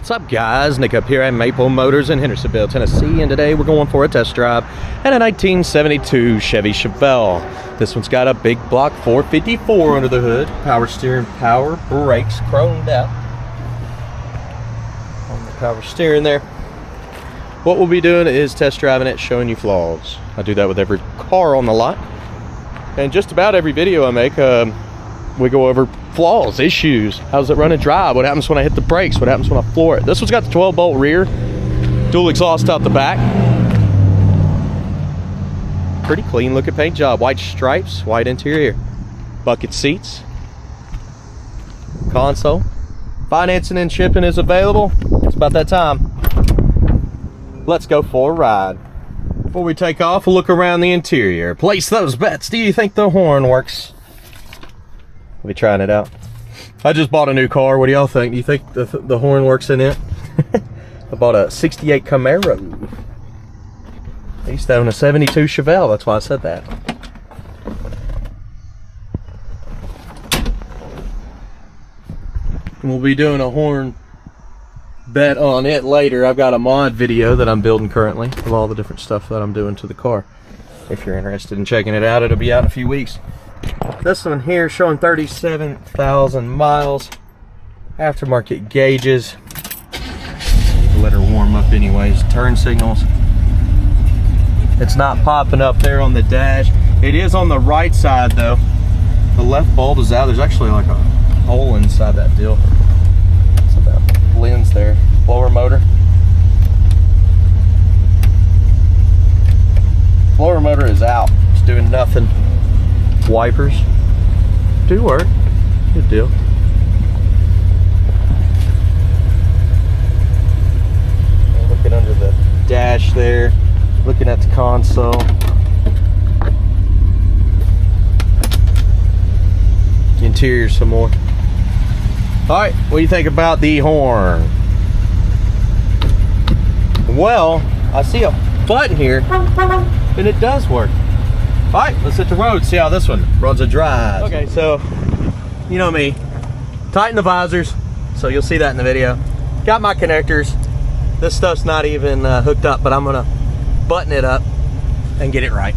What's up, guys? Nick up here at Maple Motors in Hendersonville, Tennessee, and today we're going for a test drive at a 1972 Chevy Chevelle. This one's got a big block 454 under the hood, power steering, power brakes, chromed out on the power steering there. What we'll be doing is test driving it, showing you flaws. I do that with every car on the lot, and just about every video I make, we go over flaws, issues. How does it run and drive? What happens when I hit the brakes? What happens when I floor it? This one's got the 12-bolt rear, dual exhaust out the back. Pretty clean looking paint job. White stripes, white interior. Bucket seats. Console. Financing and shipping is available. It's about that time. Let's go for a ride. Before we take off, we'll look around the interior. Place those bets. Do you think the horn works? We'll be trying it out. I just bought a new car. What do y'all think? Do you think the horn works in it? I bought a 68 Camaro. I used to own a 72 Chevelle. That's why I said that. And we'll be doing a horn bet on it later. I've got a mod video that I'm building currently of all the different stuff that I'm doing to the car. If you're interested in checking it out, it'll be out in a few weeks. This one here showing 37,000 miles. Aftermarket gauges. Need to let her warm up anyways. Turn signals. It's not popping up there on the dash. It is on the right side though. The left bulb is out. There's actually like a hole inside that deal. So that lens there. Blower motor. Blower motor is out. It's doing nothing. Wipers do work. Good deal. And looking under the dash there, looking at the console. Interior some more. Alright, what do you think about the horn? Well, I see a button here and it does work. Alright, let's hit the road, see how this one runs and drives. Okay, so, you know me, tighten the visors, so you'll see that in the video. Got my connectors. This stuff's not even hooked up, but I'm gonna button it up and get it right.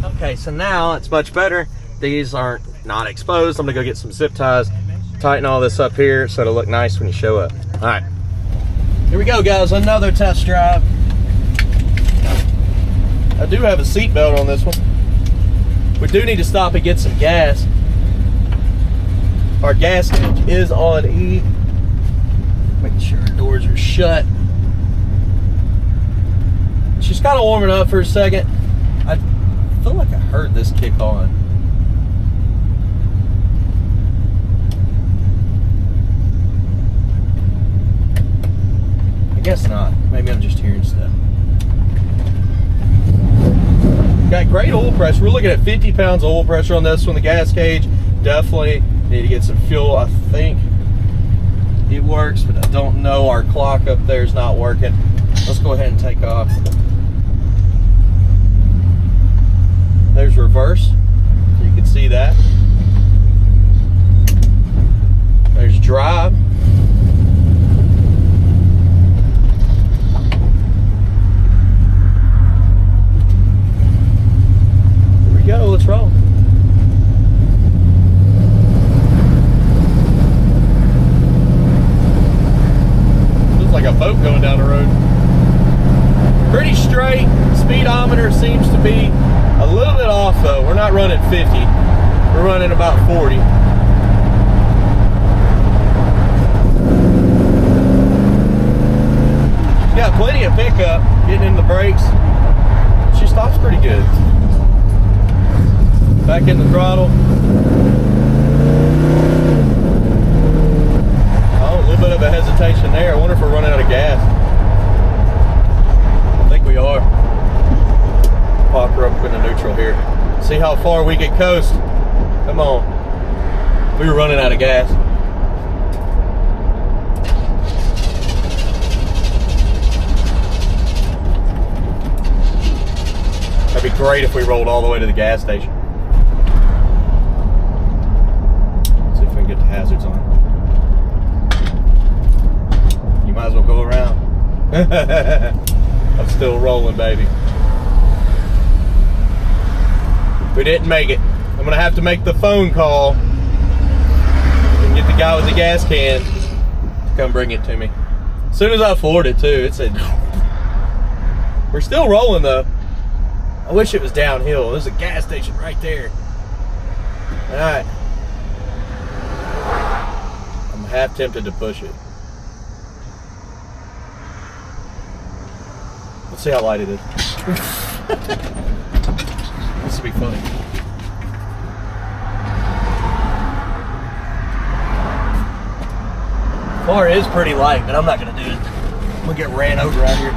Okay, so now it's much better. These aren't not exposed. I'm gonna go get some zip ties, tighten all this up here so it'll look nice when you show up. Alright, here we go, guys, another test drive. I do have a seat belt on this one. We do need to stop and get some gas. Our gas tank is on E. Making sure our doors are shut. She's kind of warming up for a second. I feel like I heard this kick on. I guess not. Maybe I'm just hearing stuff. Got great oil pressure. We're looking at 50 pounds of oil pressure on this one. The gas gauge, definitely need to get some fuel. I think it works, but I don't know. Our clock up there is not working. Let's go ahead and take off. There's reverse. You can see that. There's drive. Go, let's roll. Looks like a boat going down the road. Pretty straight. Speedometer seems to be a little bit off though. We're not running 50. We're running about 40. She's got plenty of pickup getting in the brakes. She stops pretty good. Back in the throttle. Oh, a little bit of a hesitation there. I wonder if we're running out of gas. I think we are. Pop her up into neutral here. See how far we can coast. Come on. We were running out of gas. That'd be great if we rolled all the way to the gas station. Get the hazards on. You Might as well go around. I'm still rolling, baby. We didn't make it. I'm gonna have to make the phone call and get the guy with the gas can to come bring it to me. As soon as I floored it too, it said, we're still rolling though. I wish it was downhill. There's a gas station right there. All right. I'm half tempted to push it. Let's see how light it is. This will be funny. Car is pretty light, but I'm not gonna do it. I'm gonna get ran over out here.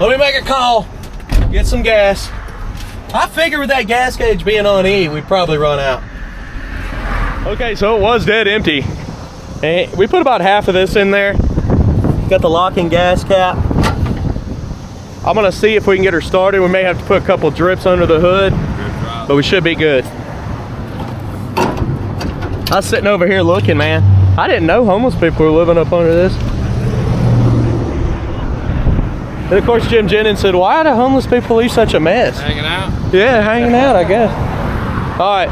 Let me make a call. Get some gas. I figure with that gas gauge being on E, we'd probably run out. Okay, so it was dead empty. And we put about half of this in there. Got the locking gas cap. I'm gonna see if we can get her started. We may have to put a couple drips under the hood, but we should be good. I was sitting over here looking, man. I didn't know homeless people were living up under this. And of course, Jim Jennings said, why do homeless people leave such a mess? Hanging out? Yeah, hanging out, I guess. All right,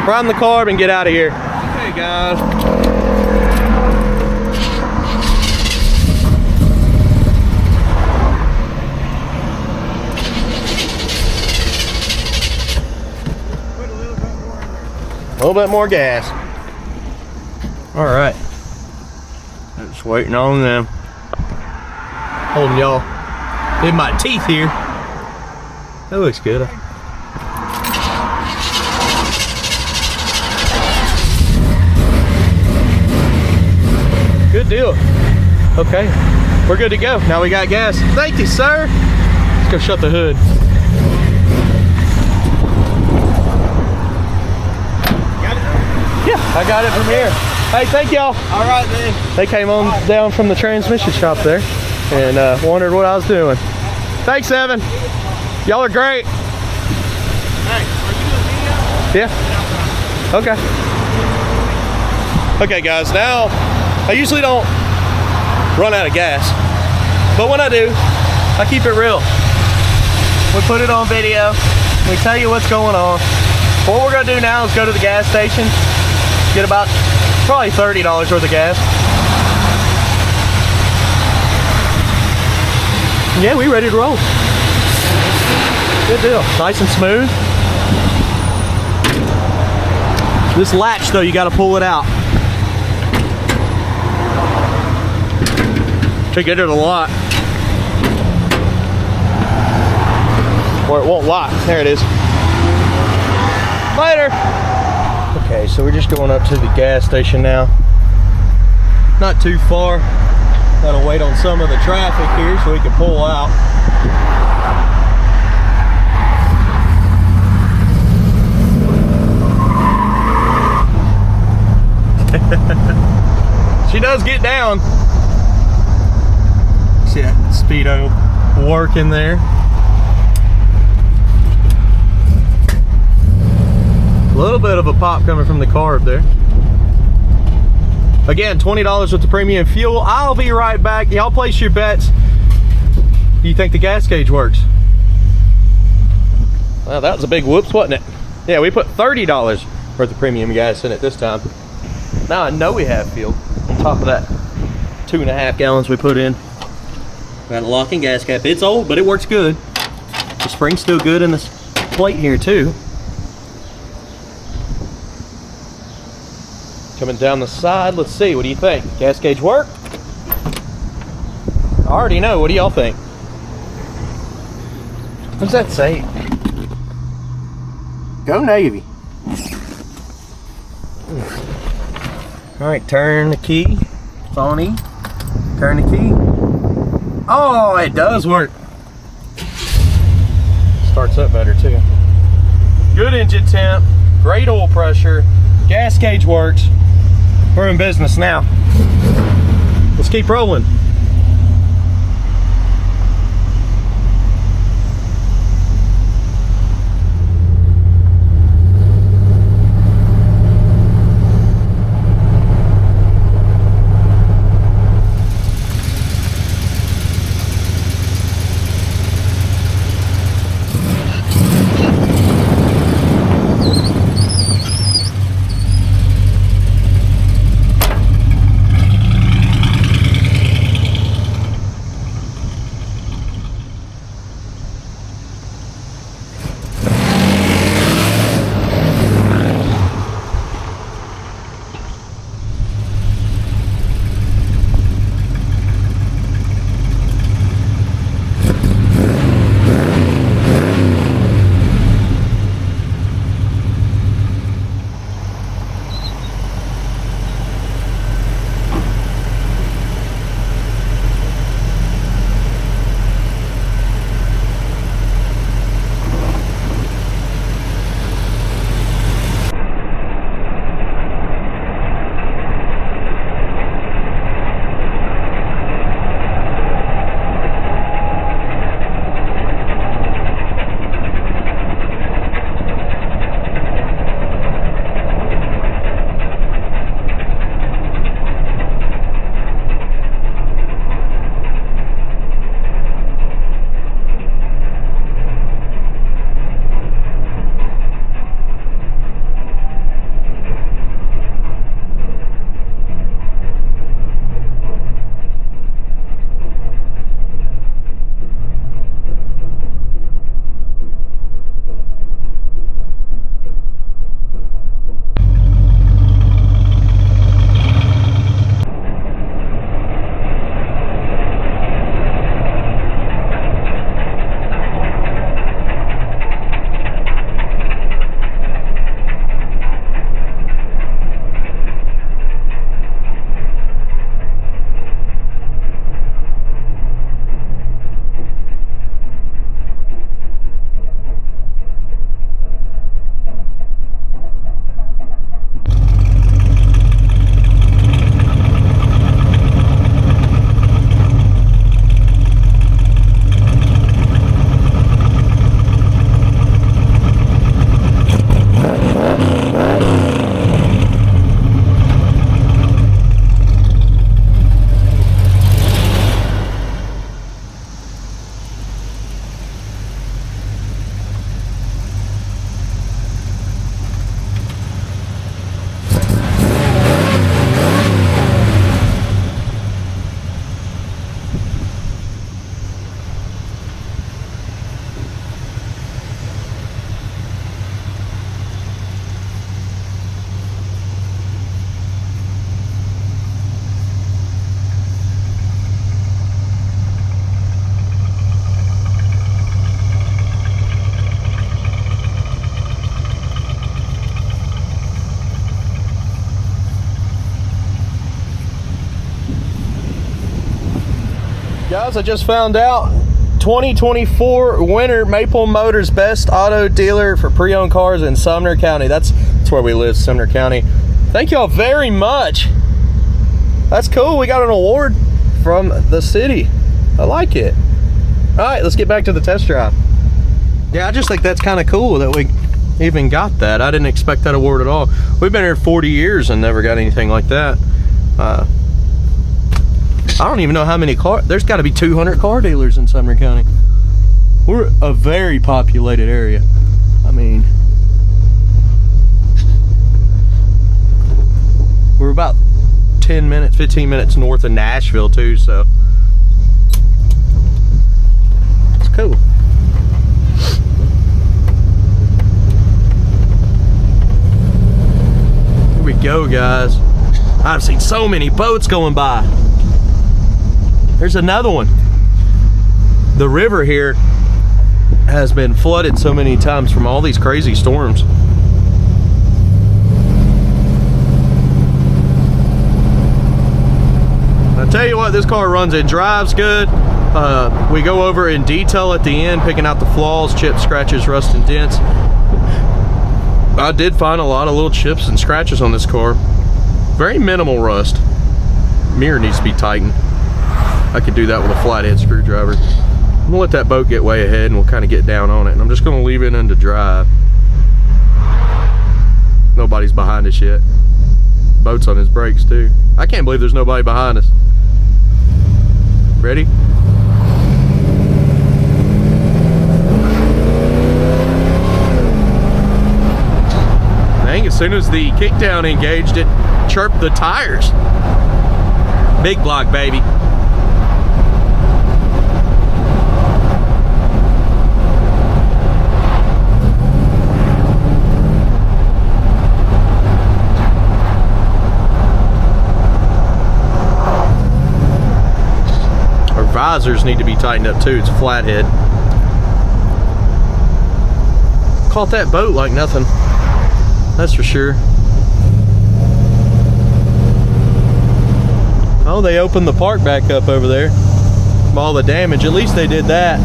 run the carb and get out of here. Hey, guys. Put a little bit more in there. A little bit more gas. All right. Just waiting on them. Holding y'all in my teeth here. That looks good. Good deal. Okay, we're good to go. Now we got gas. Thank you, sir. Let's go shut the hood. Got it? Yeah, I got it from here. Hey, thank y'all. All right, man. They came on down from the transmission shop there and wondered what I was doing. Thanks, Evan. Y'all are great. Hey, are you doing video? Yeah. Okay. Okay, guys. Now, I usually don't run out of gas, but when I do, I keep it real. We put it on video. We tell you what's going on. What we're gonna do now is go to the gas station, get about probably $30 worth of gas. Yeah, we ready to roll. Good deal. Nice and smooth. This latch though, you gotta pull it out. To get it a lot. Or it won't lock. There it is. Later. Okay, so we're just going up to the gas station now. Not too far. Gotta wait on some of the traffic here so we can pull out. She does get down. See that speedo working there. A little bit of a pop coming from the carb there. Again, $20 with the premium fuel. I'll be right back. Y'all place your bets. Do you think the gas gauge works? Well, that was a big whoops, wasn't it? Yeah, we put $30 worth of premium gas in it this time. Now I know we have fuel on top of that 2.5 gallons we put in. Got a locking gas cap. It's old, but it works good. The spring's still good in this plate here too. Coming down the side, let's see, what do you think? Gas gauge work? I already know, what do y'all think? What does that say? Go Navy. All right, turn the key. It's on E. Turn the key. Oh, it does work. Starts up better too. Good engine temp, great oil pressure, gas gauge works. We're in business now. Let's keep rolling. guys, I just found out 2024 winner, Maple Motors best auto dealer for pre-owned cars in Sumner County. That's where we live, Sumner County. Thank y'all very much. That's cool. We got an award from the city. I like it. All right, let's get back to the test drive. Yeah, I just think that's kind of cool that we even got that. I didn't expect that award at all. We've been here 40 years and never got anything like that. I don't even know how many car. There's got to be 200 car dealers in Sumner County. We're a very populated area. I mean, we're about 10 minutes, 15 minutes north of Nashville too, so it's cool. Here we go, guys. I've seen so many boats going by. There's another one. The river here has been flooded so many times from all these crazy storms. I tell you what, this car runs, it drives good. We go over in detail at the end, picking out the flaws, chips, scratches, rust, and dents. I did find a lot of little chips and scratches on this car. Very minimal rust. Mirror needs to be tightened. I could do that with a flathead screwdriver. I'm gonna let that boat get way ahead and we'll kind of get down on it. And I'm just gonna leave it into drive. Nobody's behind us yet. Boat's on his brakes too. I can't believe there's nobody behind us. Ready? Dang, as soon as the kickdown engaged, it chirped the tires. Big block, baby. Visors need to be tightened up too. It's a flathead. Caught that boat like nothing, that's for sure. Oh, they opened the park back up over there from all the damage. At least they did that.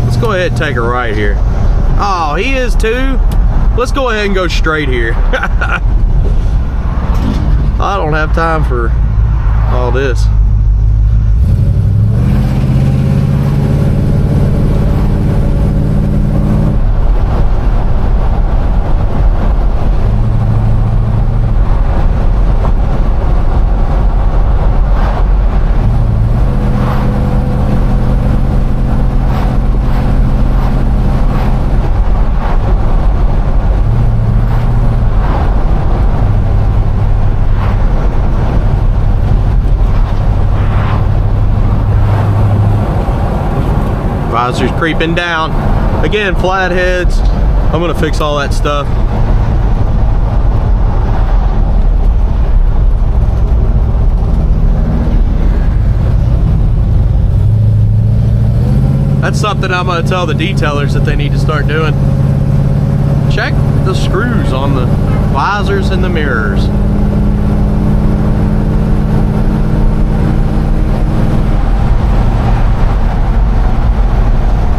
Let's go ahead and take a right here. Oh, he is too. Let's go ahead and go straight here. I don't have time for all this. Visors creeping down. Again, flatheads. I'm gonna fix all that stuff. That's something I'm gonna tell the detailers that they need to start doing. Check the screws on the visors and the mirrors.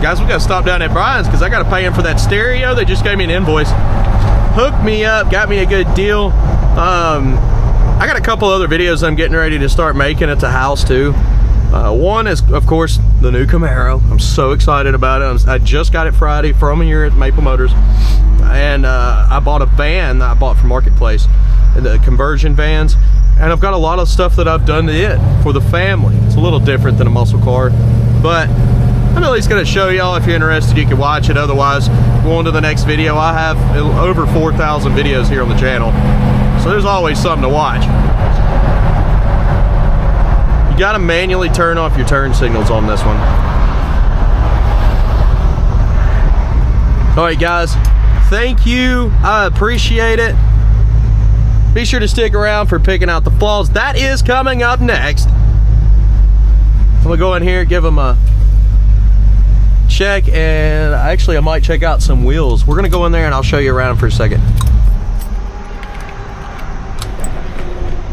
Guys, we gotta stop down at Brian's because I gotta pay him for that stereo. They just gave me an invoice. Hooked me up, got me a good deal. I got a couple other videos I'm getting ready to start making at the house too. One is, of course, the new Camaro. I'm so excited about it. I just got it Friday from here at Maple Motors. And I bought a van that I bought from Marketplace, the conversion vans. And I've got a lot of stuff that I've done to it for the family. It's a little different than a muscle car, but I'm at least going to show y'all. If you're interested, you can watch it. Otherwise, go on to the next video. I have over 4,000 videos here on the channel, so there's always something to watch. You got to manually turn off your turn signals on this one. All right, guys, thank you. I appreciate it. Be sure to stick around for picking out the flaws. That is coming up next. I'm gonna go in here, give them a check, and actually I might check out some wheels. We're gonna go in there and I'll show you around for a second.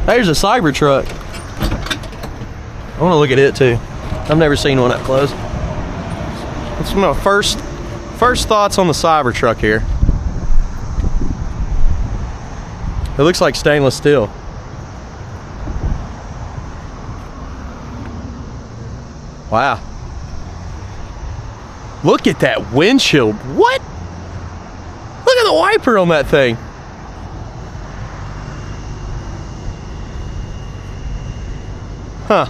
There's a Cybertruck. I want to look at it too. I've never seen one up close. That's my first thoughts on the Cybertruck here. It looks like stainless steel. Wow. Look at that windshield. What? Look at the wiper on that thing. Huh.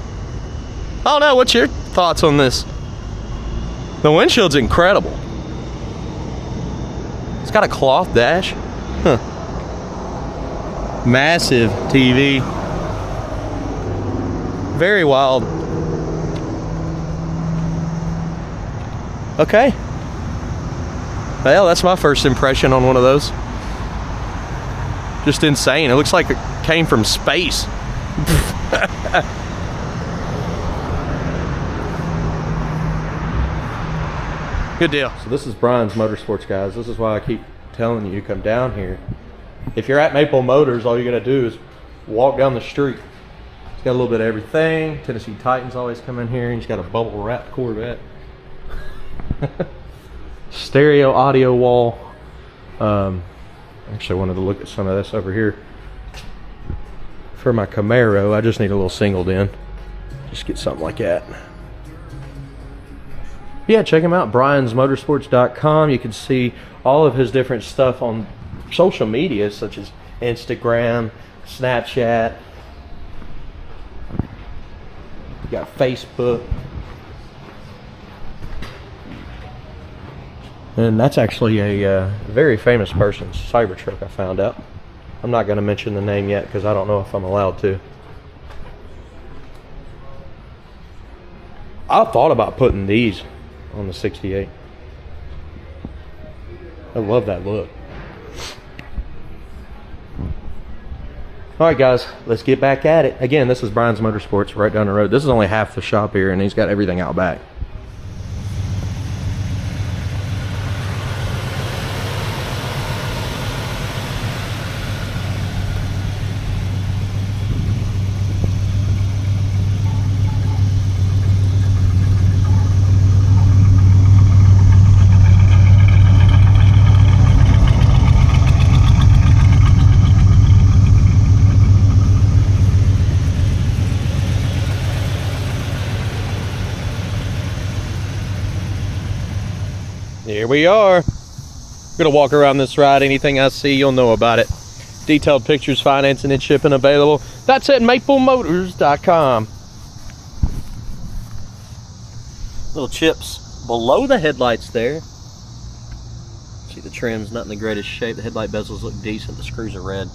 I don't know. What's your thoughts on this? The windshield's incredible. It's got a cloth dash. Huh. Massive TV. Very wild. Okay. Well, that's my first impression on one of those. Just insane. It looks like it came from space. Good deal. So this is Brian's Motorsports, guys. This is why I keep telling you to come down here. If you're at Maple Motors, all you gotta do is walk down the street. It's got a little bit of everything. Tennessee Titans always come in here. He's got a bubble wrapped Corvette. Stereo audio wall. Actually, I wanted to look at some of this over here for my Camaro. I just need a little singled in. Just get something like that. Yeah, check him out, briansmotorsports.com. You can see all of his different stuff on social media, such as Instagram, Snapchat. You got Facebook. And that's actually a very famous person's Cybertruck, I found out. I'm not going to mention the name yet because I don't know if I'm allowed to. I thought about putting these on the 68. I love that look. Alright guys, let's get back at it. Again, this is Brian's Motorsports right down the road. This is only half the shop here and he's got everything out back. Here we are. Gonna walk around this ride. Anything I see, you'll know about it. Detailed pictures, financing, and shipping available. That's at maplemotors.com. Little chips below the headlights there. See the trim's not in the greatest shape. The headlight bezels look decent. The screws are red.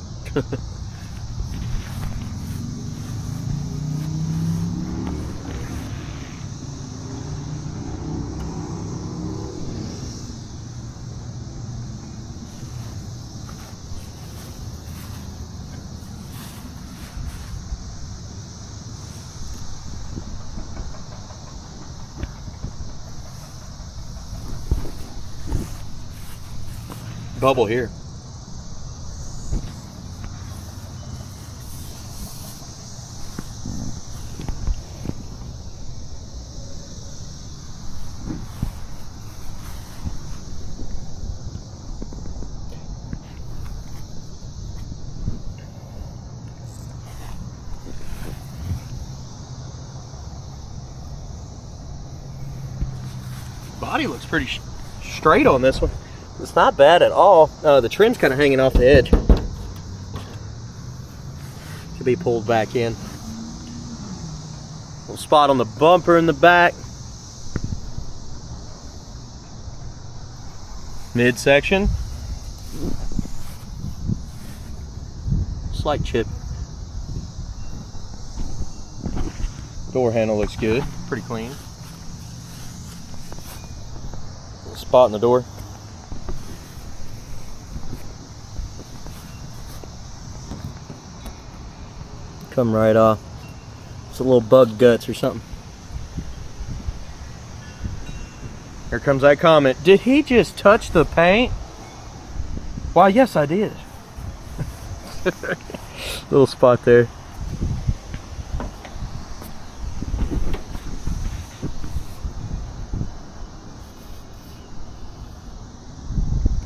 Bubble here. Body looks pretty straight on this one. It's not bad at all. The trim's kind of hanging off the edge. Could be pulled back in. Little spot on the bumper in the back. Midsection. Slight chip. Door handle looks good. Pretty clean. Little spot in the door. Come right off. It's a little bug guts or something. Here comes that comment. Did he just touch the paint? Why, yes, I did. Little spot there.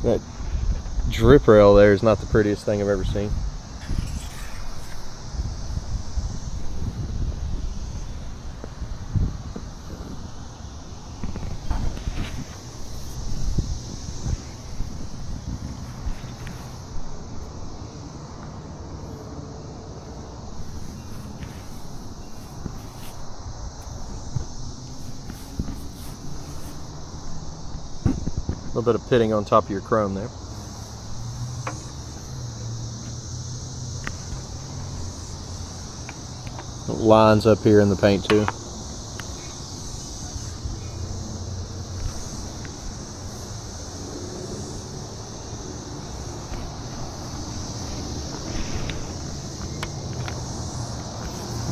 That drip rail there is not the prettiest thing I've ever seen. A little bit of pitting on top of your chrome there. Lines up here in the paint too.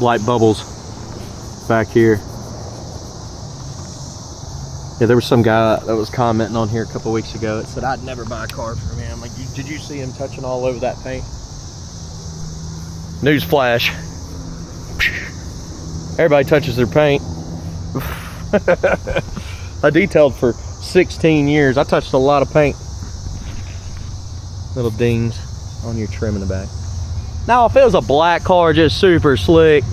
Light bubbles back here. Yeah, there was some guy that was commenting on here a couple weeks ago that said I'd never buy a car from him. Like, did you see him touching all over that paint? Newsflash. Everybody touches their paint. I detailed for 16 years. I touched a lot of paint. Little dings on your trim in the back. Now, if it was a black car, just super slick,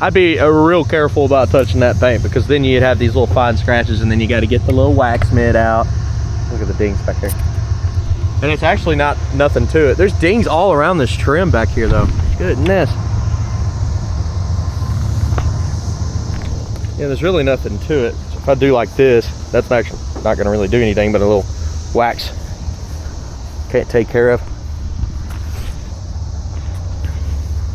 I'd be real careful about touching that paint, because then you'd have these little fine scratches, and then you got to get the little wax mitt out. Look at the dings back there. And it's actually nothing to it. There's dings all around this trim back here though. Goodness. Yeah, there's really nothing to it. So if I do like this, that's actually not going to really do anything, but a little wax can't take care of.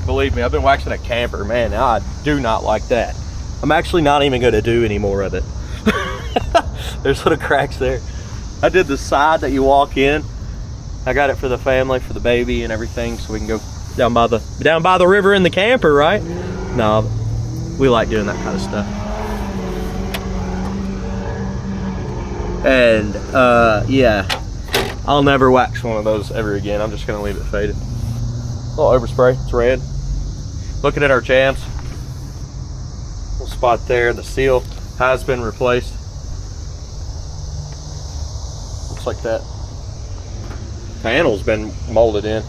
Believe me, I've been waxing a camper, man. I do not like that. I'm actually not even going to do any more of it. There's little cracks there. I did the side that you walk in. I got it for the family, for the baby and everything, so we can go down by the river in the camper, right? No, we like doing that kind of stuff. And yeah, I'll never wax one of those ever again. I'm just gonna leave it faded. A little overspray, it's red. Looking at our jams, little spot there. The seal has been replaced. Looks like that panel's been molded in.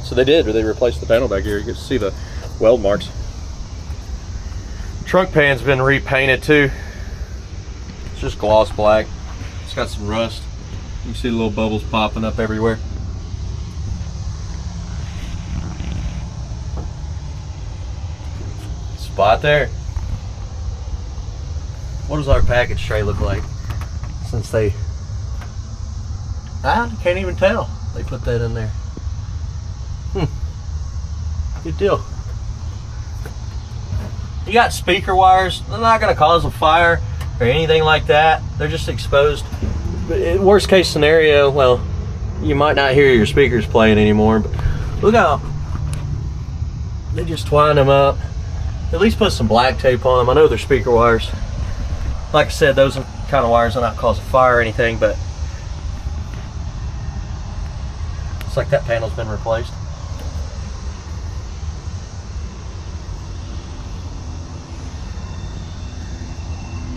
So they replaced the panel back here. You can see the weld marks. Trunk pan's been repainted too. It's just gloss black. It's got some rust. You can see the little bubbles popping up everywhere. Spot there. What does our package tray look like? Since I can't even tell they put that in there. Good deal. You got speaker wires. They're not going to cause a fire or anything like that. They're just exposed. But worst case scenario, well, you might not hear your speakers playing anymore, but look how they just twine them up. At least put some black tape on them. I know they're speaker wires. Like I said, those kind of wires will not cause a fire or anything, but it's like that panel's been replaced.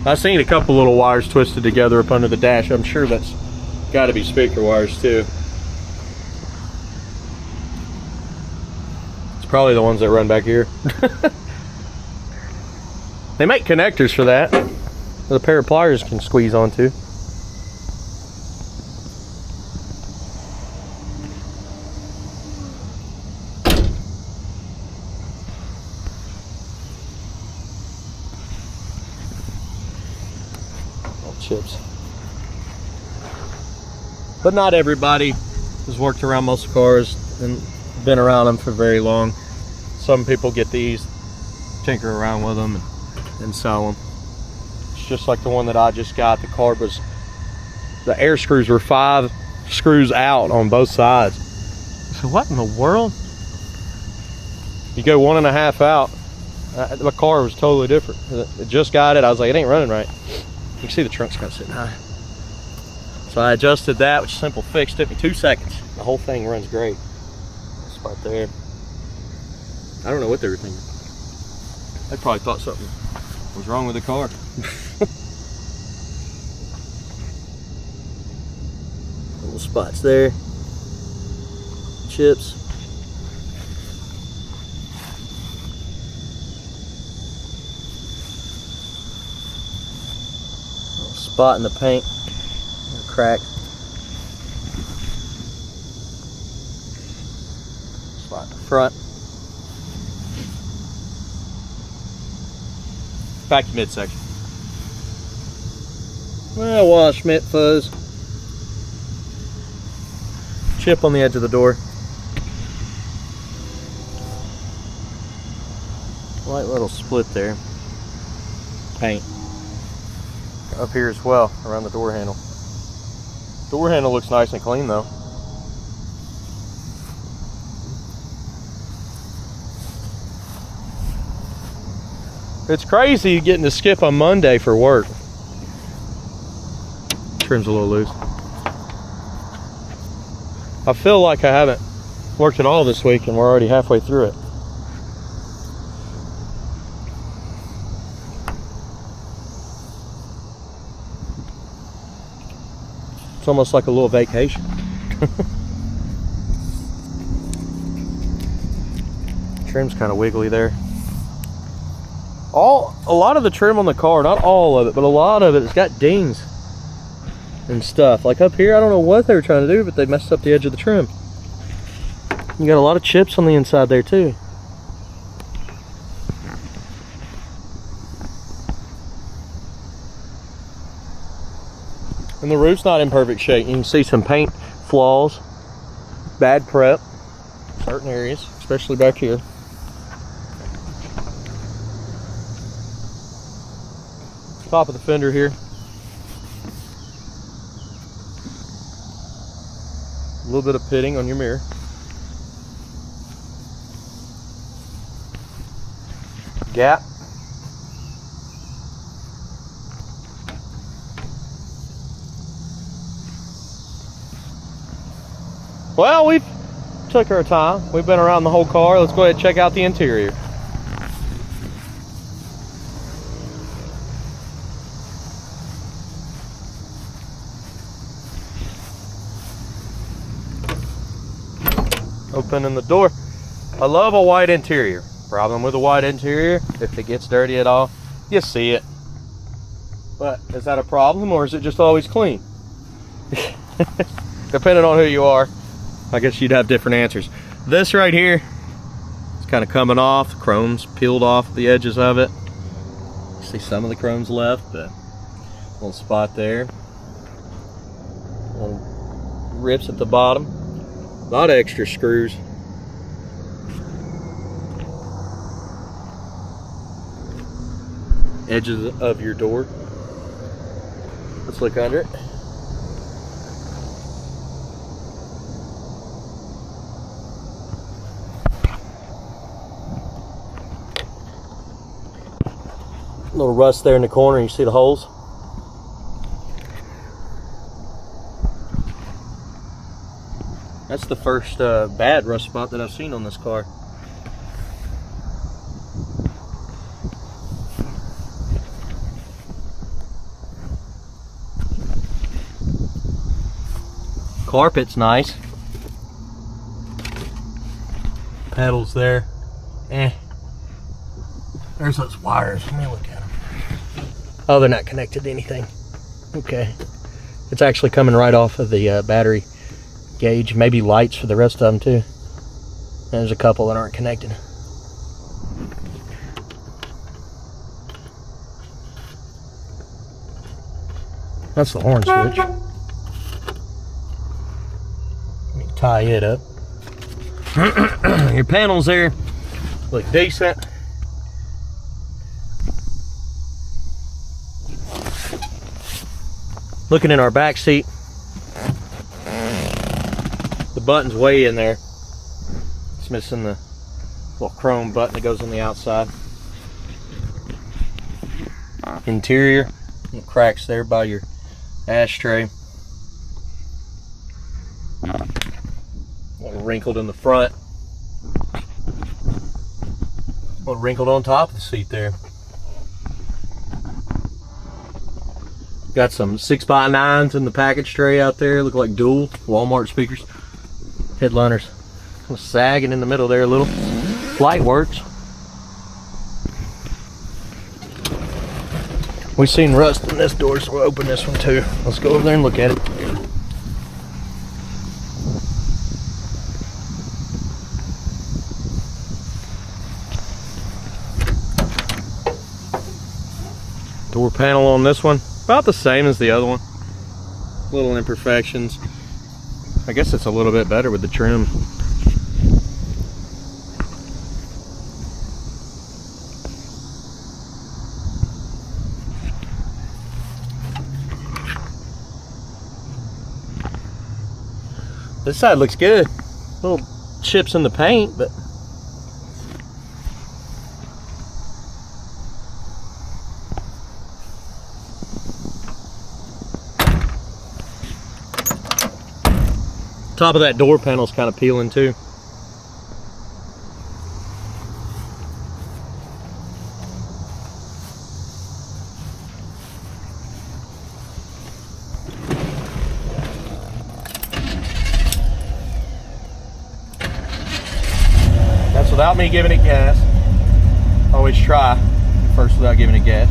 I've seen a couple little wires twisted together up under the dash. I'm sure that's got to be speaker wires too. It's probably the ones that run back here. They make connectors for that. A pair of pliers can squeeze onto. Chips. But not everybody has worked around muscle cars and been around them for very long. Some people get these, tinker around with them, and sell them. It's just like the one that I just got. The carb was, the air screws were 5 screws out on both sides. So what in the world? You go 1.5 out. The car was totally different. It just got it. I was like, it ain't running right. You can see the trunk's kind of sitting high. So I adjusted that, which is a simple fix. Took me 2 seconds. The whole thing runs great. Spot there. I don't know what they were thinking. They probably thought something was wrong with the car. Couple spots there. Chips. Little spot in the paint. Crack. Spot in the front. Back to midsection. Well, wash, mitt, fuzz. Chip on the edge of the door. Light little split there. Paint. Up here as well, around the door handle. Door handle looks nice and clean though. It's crazy getting to skip on Monday for work. Trim's a little loose. I feel like I haven't worked at all this week and we're already halfway through it. It's almost like a little vacation. Trim's kind of wiggly there. A lot of the trim on the car, not all of it, but a lot of it, it's got dings and stuff. Like up here, I don't know what they were trying to do, but they messed up the edge of the trim. You got a lot of chips on the inside there too. And the roof's not in perfect shape. You can see some paint flaws, bad prep, certain areas, especially back here. Top of the fender here. A little bit of pitting on your mirror. Gap. Well, we've took our time. We've been around the whole car. Let's go ahead and check out the interior. Opening the door. I love a white interior. Problem with a white interior, if it gets dirty at all, you see it. But is that a problem or is it just always clean? Depending on who you are, I guess you'd have different answers. This right here, it's kind of coming off. The chrome's peeled off the edges of it. You see some of the chrome's left, but a little spot there. Little rips at the bottom. A lot of extra screws. Edges of your door. Let's look under it. A little rust there in the corner. You see the holes? That's the first bad rust spot that I've seen on this car. Carpet's nice. Pedals there. There's those wires. Let me look at them. Oh, they're not connected to anything. Okay. It's actually coming right off of the battery gauge. Maybe lights for the rest of them too. There's a couple that aren't connected. That's the horn switch. Let me tie it up. Your panels there look decent. Looking in our back seat, the button's way in there. It's missing the little chrome button that goes on the outside. Interior, little cracks there by your ashtray. A little wrinkled in the front. A little wrinkled on top of the seat there. Got some 6x9s in the package tray out there. Look like dual Walmart speakers. Headliners kind of sagging in the middle there a little. Light works. We seen rust in this door, so we'll open this one too. Let's go over there and look at it. Door panel on this one, about the same as the other one. Little imperfections. I guess it's a little bit better with the trim. This side looks good. Little chips in the paint, but top of that door panel is kind of peeling too. That's without me giving it gas. Always try first without giving it gas.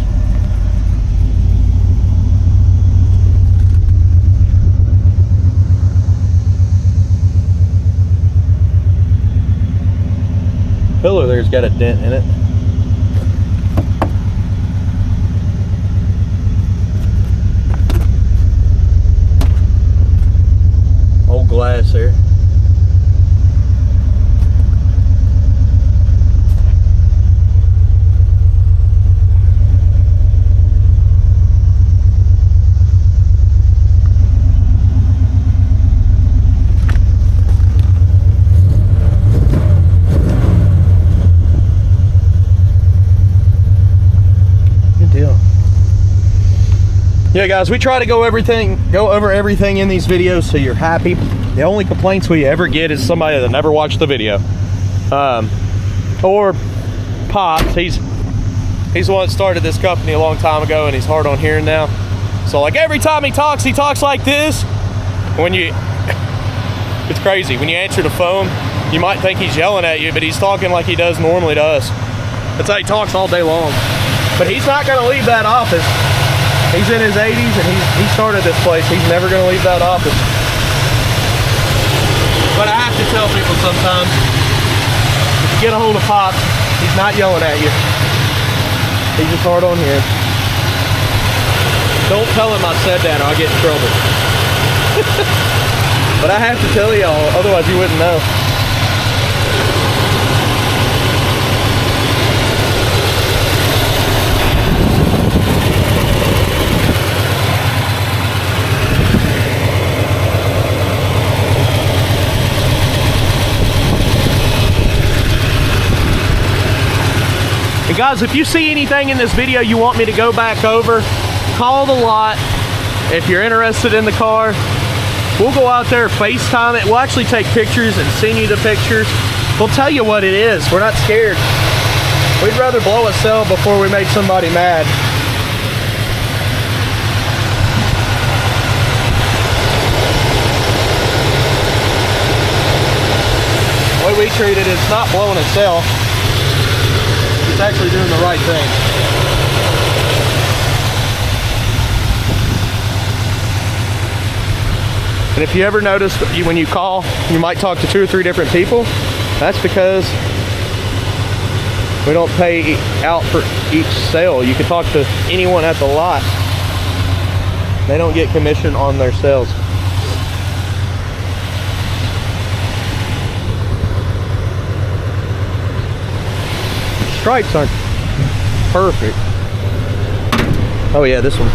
Pillar there's got a dent in it. Old glass there. Yeah guys, we try to go over everything in these videos so you're happy. The only complaints we ever get is somebody that never watched the video. Or Pops, he's the one that started this company a long time ago and he's hard on hearing now. So like every time he talks like this. It's crazy. When you answer the phone, you might think he's yelling at you, but he's talking like he does normally to us. That's how he talks all day long. But he's not gonna leave that office. He's in his 80s and he started this place. He's never going to leave that office. But I have to tell people sometimes, if you get a hold of Pop, he's not yelling at you. He's just hard on hearing. Don't tell him I said that or I'll get in trouble. But I have to tell y'all, otherwise you wouldn't know. And guys, if you see anything in this video you want me to go back over, call the lot. If you're interested in the car, we'll go out there, FaceTime it. We'll actually take pictures and send you the pictures. We'll tell you what it is. We're not scared. We'd rather blow a sale before we make somebody mad. The way we treat it is not blowing a sale. It's actually doing the right thing. And if you ever notice when you call, you might talk to 2 or 3 different people. That's because we don't pay out for each sale. You can talk to anyone at the lot. They don't get commission on their sales. Stripes aren't perfect. Oh yeah, this one.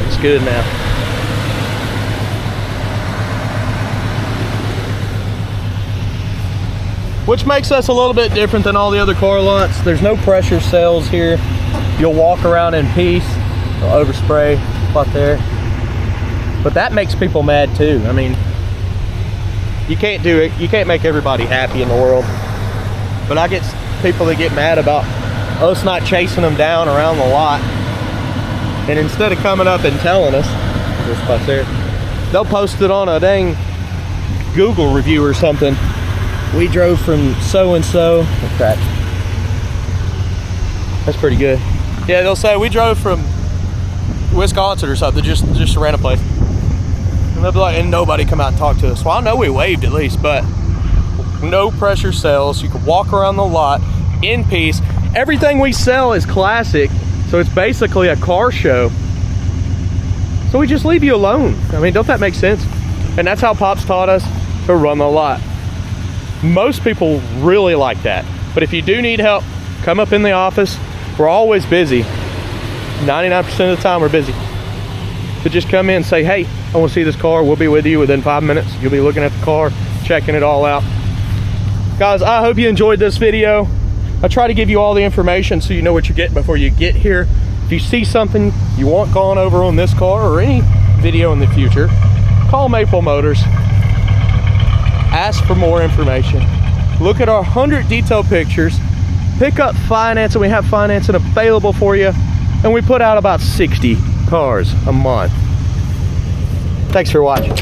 It's good now. Which makes us a little bit different than all the other car lots. There's no pressure sales here. You'll walk around in peace. They'll overspray right there. But that makes people mad too. I mean, you can't do it. You can't make everybody happy in the world. But I people that get mad about us not chasing them down around the lot. And instead of coming up and telling us, this spot there, they'll post it on a dang Google review or something. We drove from so-and-so. Okay. That's pretty good. Yeah, they'll say we drove from Wisconsin or something, just a random place. And they'll be like, and nobody come out and talk to us. Well, I know we waved at least, but no pressure sales. You can walk around the lot in peace. Everything we sell is classic, so it's basically a car show. So we just leave you alone. I mean, don't that make sense? And that's how Pops taught us to run the lot. Most people really like that. But if you do need help, come up in the office. We're always busy. 99% of the time we're busy. So just come in and say, hey, I want to see this car. We'll be with you within 5 minutes. You'll be looking at the car, checking it all out. Guys, I hope you enjoyed this video. I try to give you all the information so you know what you're getting before you get here. If you see something you want gone over on this car or any video in the future, call Maple Motors. Ask for more information. Look at our 100 detailed pictures. Pick up financing. We have financing available for you. And we put out about 60 cars a month. Thanks for watching.